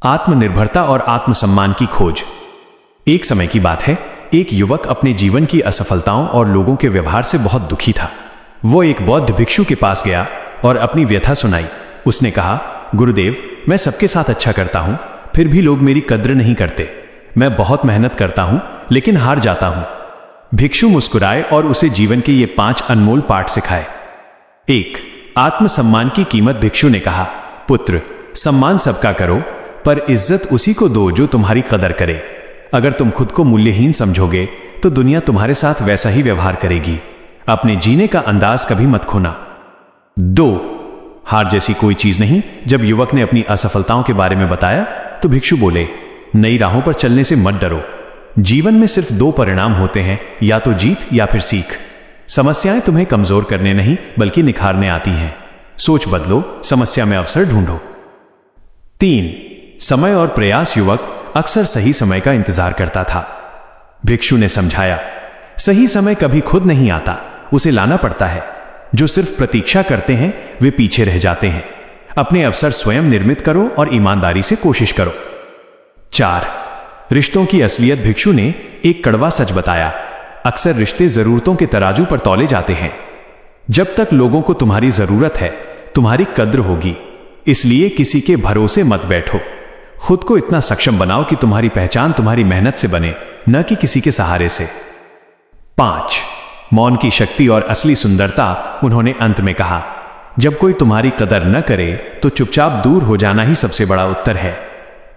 आत्मनिर्भरता और आत्मसम्मान की खोज। एक समय की बात है, एक युवक अपने जीवन की असफलताओं और लोगों के व्यवहार से बहुत दुखी था। वो एक बौद्ध भिक्षु के पास गया और अपनी व्यथा सुनाई। उसने कहा, गुरुदेव, मैं सबके साथ अच्छा करता हूं, फिर भी लोग मेरी कद्र नहीं करते। मैं बहुत मेहनत करता हूं, लेकिन हार जाता हूं। भिक्षु मुस्कुराए और उसे जीवन के ये 5 अनमोल पाठ सिखाए। 1. आत्मसम्मान की कीमत। भिक्षु ने कहा, पुत्र, सम्मान सबका करो, पर इज्जत उसी को दो जो तुम्हारी कदर करे। अगर तुम खुद को मूल्यहीन समझोगे तो दुनिया तुम्हारे साथ वैसा ही व्यवहार करेगी। अपने जीने का अंदाज कभी मत खोना। 2. हार जैसी कोई चीज नहीं। जब युवक ने अपनी असफलताओं के बारे में बताया तो भिक्षु बोले, नई राहों पर चलने से मत डरो। जीवन में सिर्फ 2 परिणाम होते हैं, या तो जीत या फिर सीख। समस्याएं तुम्हें कमजोर करने नहीं बल्कि निखारने आती हैं। सोच बदलो, समस्या में अवसर ढूंढो। 3. समय और प्रयास। युवक अक्सर सही समय का इंतजार करता था। भिक्षु ने समझाया, सही समय कभी खुद नहीं आता, उसे लाना पड़ता है। जो सिर्फ प्रतीक्षा करते हैं वे पीछे रह जाते हैं। अपने अवसर स्वयं निर्मित करो और ईमानदारी से कोशिश करो। 4. रिश्तों की असलियत। भिक्षु ने एक कड़वा सच बताया, अक्सर रिश्ते जरूरतों के तराजू पर तौले जाते हैं। जब तक लोगों को तुम्हारी जरूरत है, तुम्हारी कद्र होगी। इसलिए किसी के भरोसे मत बैठो। खुद को इतना सक्षम बनाओ कि तुम्हारी पहचान तुम्हारी मेहनत से बने, न कि किसी के सहारे से। 5. मौन की शक्ति और असली सुंदरता। उन्होंने अंत में कहा, जब कोई तुम्हारी कदर न करे तो चुपचाप दूर हो जाना ही सबसे बड़ा उत्तर है।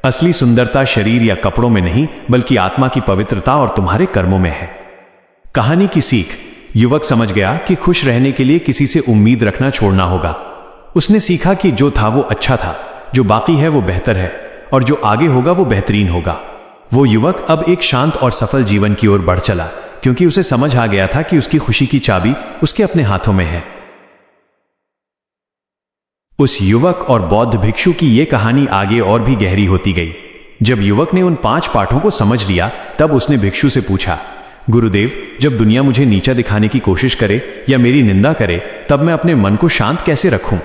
असली सुंदरता शरीर या कपड़ों में नहीं बल्कि आत्मा की पवित्रता और तुम्हारे कर्मों में है। कहानी की सीख। युवक समझ गया कि खुश रहने के लिए किसी से उम्मीद रखना छोड़ना होगा। उसने सीखा कि जो था वो अच्छा था, जो बाकी है वो बेहतर है, और जो आगे होगा वो बेहतरीन होगा। वो युवक अब एक शांत और सफल जीवन की ओर बढ़ चला, क्योंकि उसे समझ आ गया था कि उसकी खुशी की चाबी उसके अपने हाथों में है। उस युवक और बौद्ध भिक्षु की यह कहानी आगे और भी गहरी होती गई। जब युवक ने उन 5 पाठों को समझ लिया, तब उसने भिक्षु से पूछा, गुरुदेव, जब दुनिया मुझे नीचा दिखाने की कोशिश करे या मेरी निंदा करे, तब मैं अपने मन को शांत कैसे रखूं?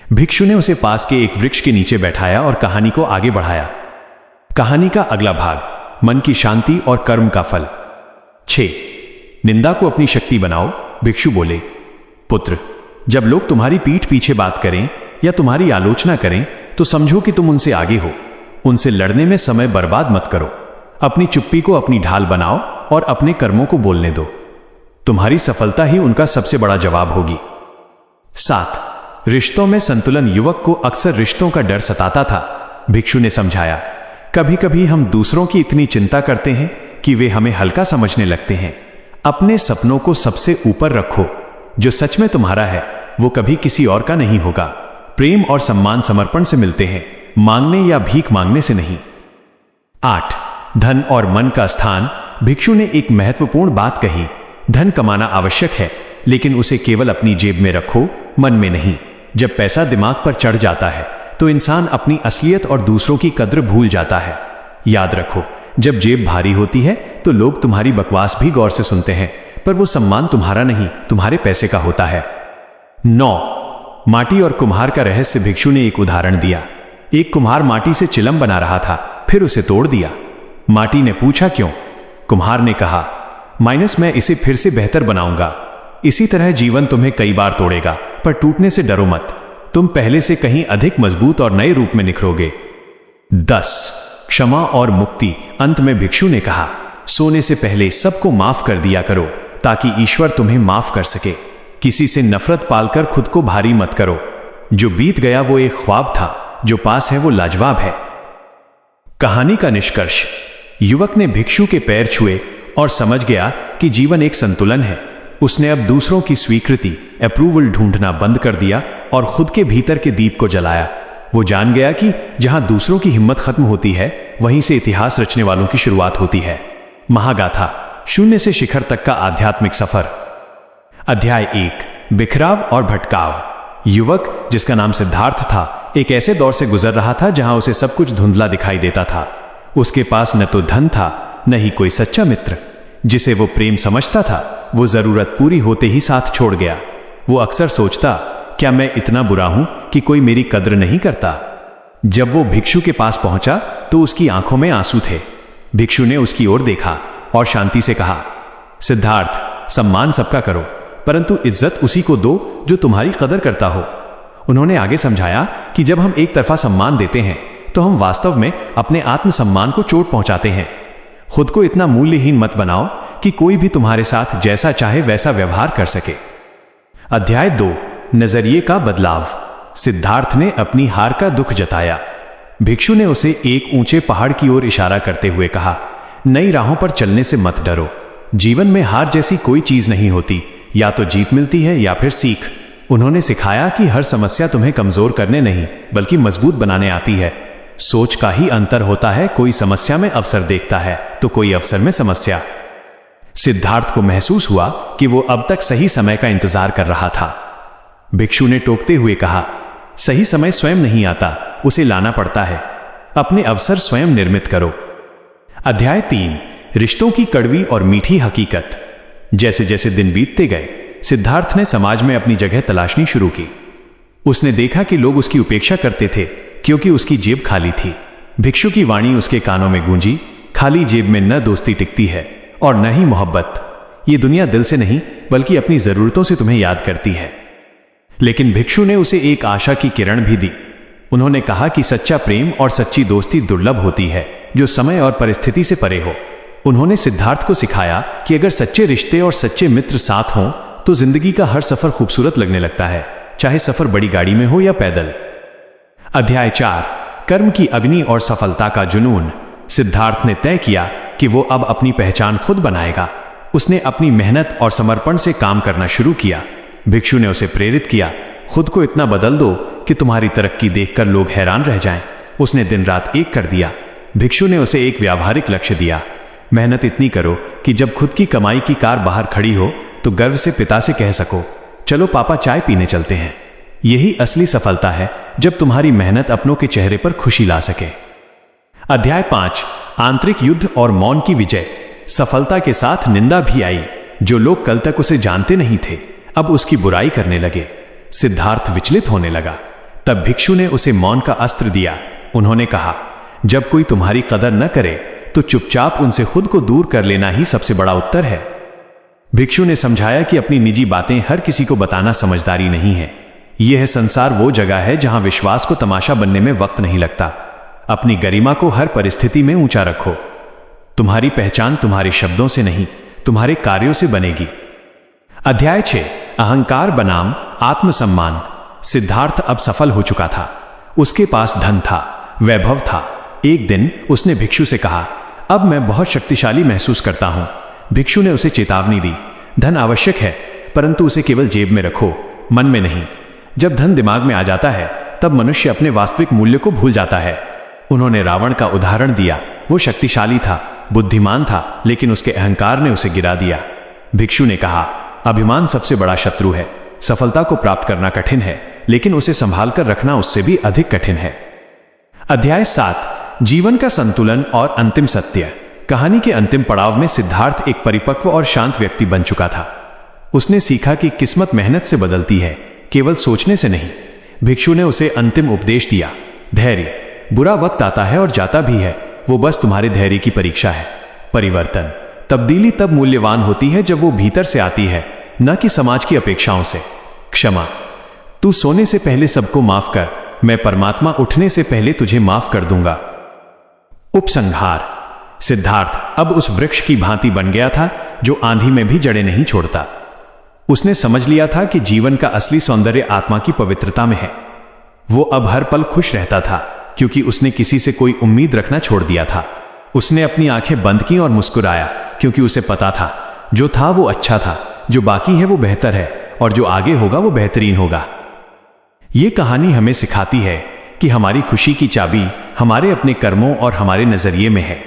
भिक्षु ने उसे पास के एक वृक्ष के नीचे बैठाया और कहानी को आगे बढ़ाया। कहानी का अगला भाग, मन की शांति और कर्म का फल। 6. निंदा को अपनी शक्ति बनाओ। भिक्षु बोले, पुत्र, जब लोग तुम्हारी पीठ पीछे बात करें या तुम्हारी आलोचना करें तो समझो कि तुम उनसे आगे हो। उनसे लड़ने में समय बर्बाद मत करो। अपनी चुप्पी को अपनी ढाल बनाओ और अपने कर्मों को बोलने दो। तुम्हारी सफलता ही उनका सबसे बड़ा जवाब होगी। 7. रिश्तों में संतुलन। युवक को अक्सर रिश्तों का डर सताता था। भिक्षु ने समझाया, कभी कभी हम दूसरों की इतनी चिंता करते हैं कि वे हमें हल्का समझने लगते हैं। अपने सपनों को सबसे ऊपर रखो। जो सच में तुम्हारा है वो कभी किसी और का नहीं होगा। प्रेम और सम्मान समर्पण से मिलते हैं, मांगने या भीख मांगने से नहीं। 8. धन और मन का स्थान। भिक्षु ने एक महत्वपूर्ण बात कही, धन कमाना आवश्यक है, लेकिन उसे केवल अपनी जेब में रखो, मन में नहीं। जब पैसा दिमाग पर चढ़ जाता है तो इंसान अपनी असलियत और दूसरों की कद्र भूल जाता है। याद रखो, जब जेब भारी होती है तो लोग तुम्हारी बकवास भी गौर से सुनते हैं, पर वो सम्मान तुम्हारा नहीं, तुम्हारे पैसे का होता है। 9. माटी और कुम्हार का रहस्य। भिक्षु ने एक उदाहरण दिया। एक कुम्हार माटी से चिलम बना रहा था, फिर उसे तोड़ दिया। माटी ने पूछा, क्यों? कुम्हार ने कहा, मैं इसे फिर से बेहतर बनाऊंगा। इसी तरह जीवन तुम्हें कई बार तोड़ेगा, पर टूटने से डरो मत। तुम पहले से कहीं अधिक मजबूत और नए रूप में निखरोगे। 10. क्षमा और मुक्ति। अंत में भिक्षु ने कहा, सोने से पहले सबको माफ कर दिया करो ताकि ईश्वर तुम्हें माफ कर सके। किसी से नफरत पालकर खुद को भारी मत करो। जो बीत गया वो एक ख्वाब था, जो पास है वो लाजवाब है। कहानी का निष्कर्ष। युवक ने भिक्षु के पैर छुए और समझ गया कि जीवन एक संतुलन है। उसने अब दूसरों की स्वीकृति, अप्रूवल ढूंढना बंद कर दिया और खुद के भीतर के दीप को जलाया। वो जान गया कि जहां दूसरों की हिम्मत खत्म होती है, वहीं से इतिहास रचने वालों की शुरुआत होती है। महागाथा, शून्य से शिखर तक का आध्यात्मिक सफर। अध्याय 1, बिखराव और भटकाव। युवक, जिसका नाम सिद्धार्थ था, एक ऐसे दौर से गुजर रहा था जहां उसे सब कुछ धुंधला दिखाई देता था। उसके पास न तो धन था, न ही कोई सच्चा मित्र जिसे वो प्रेम समझता था। वो जरूरत पूरी होते ही साथ छोड़ गया। वो अक्सर सोचता, क्या मैं इतना बुरा हूं कि कोई मेरी कद्र नहीं करता? जब वो भिक्षु के पास पहुंचा तो उसकी आंखों में आंसू थे। भिक्षु ने उसकी ओर देखा और शांति से कहा, सिद्धार्थ, सम्मान सबका करो, परंतु इज्जत उसी को दो जो तुम्हारी कदर करता हो। उन्होंने आगे समझाया कि जब हम एक तरफा सम्मान देते हैं तो हम वास्तव में अपने आत्मसम्मान को चोट पहुंचाते हैं। खुद को इतना मूल्यहीन मत बनाओ कि कोई भी तुम्हारे साथ जैसा चाहे वैसा व्यवहार कर सके। अध्याय 2, नजरिए का बदलाव। सिद्धार्थ ने अपनी हार का दुख जताया। भिक्षु ने उसे एक ऊंचे पहाड़ की ओर इशारा करते हुए कहा, नई राहों पर चलने से मत डरो। जीवन में हार जैसी कोई चीज नहीं होती, या तो जीत मिलती है या फिर सीख। उन्होंने सिखाया कि हर समस्या तुम्हें कमजोर करने नहीं बल्कि मजबूत बनाने आती है। सोच का ही अंतर होता है, कोई समस्या में अवसर देखता है तो कोई अवसर में समस्या। सिद्धार्थ को महसूस हुआ कि वो अब तक सही समय का इंतजार कर रहा था। भिक्षु ने टोकते हुए कहा, सही समय स्वयं नहीं आता, उसे लाना पड़ता है। अपने अवसर स्वयं निर्मित करो। अध्याय 3, रिश्तों की कड़वी और मीठी हकीकत। जैसे जैसे दिन बीतते गए, सिद्धार्थ ने समाज में अपनी जगह तलाशनी शुरू की। उसने देखा कि लोग उसकी उपेक्षा करते थे क्योंकि उसकी जेब खाली थी। भिक्षु की वाणी उसके कानों में गूंजी, खाली जेब में न दोस्ती टिकती है और न ही मोहब्बत। ये दुनिया दिल से नहीं बल्कि अपनी जरूरतों से तुम्हें याद करती है। लेकिन भिक्षु ने उसे एक आशा की किरण भी दी। उन्होंने कहा कि सच्चा प्रेम और सच्ची दोस्ती दुर्लभ होती है जो समय और परिस्थिति से परे हो। उन्होंने सिद्धार्थ को सिखाया कि अगर सच्चे रिश्ते और सच्चे मित्र साथ हों तो जिंदगी का हर सफर खूबसूरत लगने लगता है, चाहे सफर बड़ी गाड़ी में हो या पैदल। अध्याय 4, कर्म की अग्नि और सफलता का जुनून। सिद्धार्थ ने तय किया कि वो अब अपनी पहचान खुद बनाएगा। उसने अपनी मेहनत और समर्पण से काम करना शुरू किया। भिक्षु ने उसे प्रेरित किया, खुद को इतना बदल दो कि तुम्हारी तरक्की देखकर लोग हैरान रह जाएं। उसने दिन रात एक कर दिया। भिक्षु ने उसे एक व्यावहारिक लक्ष्य दिया, मेहनत इतनी करो कि जब खुद की कमाई की कार बाहर खड़ी हो तो गर्व से पिता से कह सको, चलो पापा चाय पीने चलते हैं। यही असली सफलता है, जब तुम्हारी मेहनत अपनों के चेहरे पर खुशी ला सके। अध्याय 5, आंतरिक युद्ध और मौन की विजय। सफलता के साथ निंदा भी आई। जो लोग कल तक उसे जानते नहीं थे अब उसकी बुराई करने लगे। सिद्धार्थ विचलित होने लगा। तब भिक्षु ने उसे मौन का अस्त्र दिया। उन्होंने कहा, जब कोई तुम्हारी कदर न करे तो चुपचाप उनसे खुद को दूर कर लेना ही सबसे बड़ा उत्तर है। भिक्षु ने समझाया कि अपनी निजी बातें हर किसी को बताना समझदारी नहीं है। यह संसार वो जगह है जहां विश्वास को तमाशा बनने में वक्त नहीं लगता। अपनी गरिमा को हर परिस्थिति में ऊंचा रखो। तुम्हारी पहचान तुम्हारे शब्दों से नहीं, तुम्हारे कार्यों से बनेगी। अध्याय 6, अहंकार बनाम आत्मसम्मान। सिद्धार्थ अब सफल हो चुका था। उसके पास धन था, वैभव था। एक दिन उसने भिक्षु से कहा, अब मैं बहुत शक्तिशाली महसूस करता हूं। भिक्षु ने उसे चेतावनी दी, धन आवश्यक है परंतु उसे केवल जेब में रखो, मन में नहीं। जब धन दिमाग में आ जाता है तब मनुष्य अपने वास्तविक मूल्य को भूल जाता है। उन्होंने रावण का उदाहरण दिया। वो शक्तिशाली था, बुद्धिमान था, लेकिन उसके अहंकार ने उसे गिरा दिया। भिक्षु ने कहा, अभिमान सबसे बड़ा शत्रु है। सफलता को प्राप्त करना कठिन है, लेकिन उसे संभाल कर रखना उससे भी अधिक कठिन है। अध्याय 7, जीवन का संतुलन और अंतिम सत्य। कहानी के अंतिम पड़ाव में सिद्धार्थ एक परिपक्व और शांत व्यक्ति बन चुका था। उसने सीखा कि किस्मत मेहनत से बदलती है, केवल सोचने से नहीं। भिक्षु ने उसे अंतिम उपदेश दिया, धैर्य। बुरा वक्त आता है और जाता भी है, वो बस तुम्हारे धैर्य की परीक्षा है। परिवर्तन, तब्दीली तब मूल्यवान होती है जब वो भीतर से आती है, न कि समाज की अपेक्षाओं से। क्षमा, तू सोने से पहले सबको माफ कर, मैं परमात्मा उठने से पहले तुझे माफ कर दूंगा। उपसंहार। सिद्धार्थ अब उस वृक्ष की भांति बन गया था जो आंधी में भी जड़ें नहीं छोड़ता। उसने समझ लिया था कि जीवन का असली सौंदर्य आत्मा की पवित्रता में है। वो अब हर पल खुश रहता था क्योंकि उसने किसी से कोई उम्मीद रखना छोड़ दिया था। उसने अपनी आंखें बंद की और मुस्कुराया क्योंकि उसे पता था जो था वो अच्छा था, जो बाकी है वो बेहतर है, और जो आगे होगा वो बेहतरीन होगा। ये कहानी हमें सिखाती है कि हमारी खुशी की चाबी हमारे अपने कर्मों और हमारे नजरिए में है।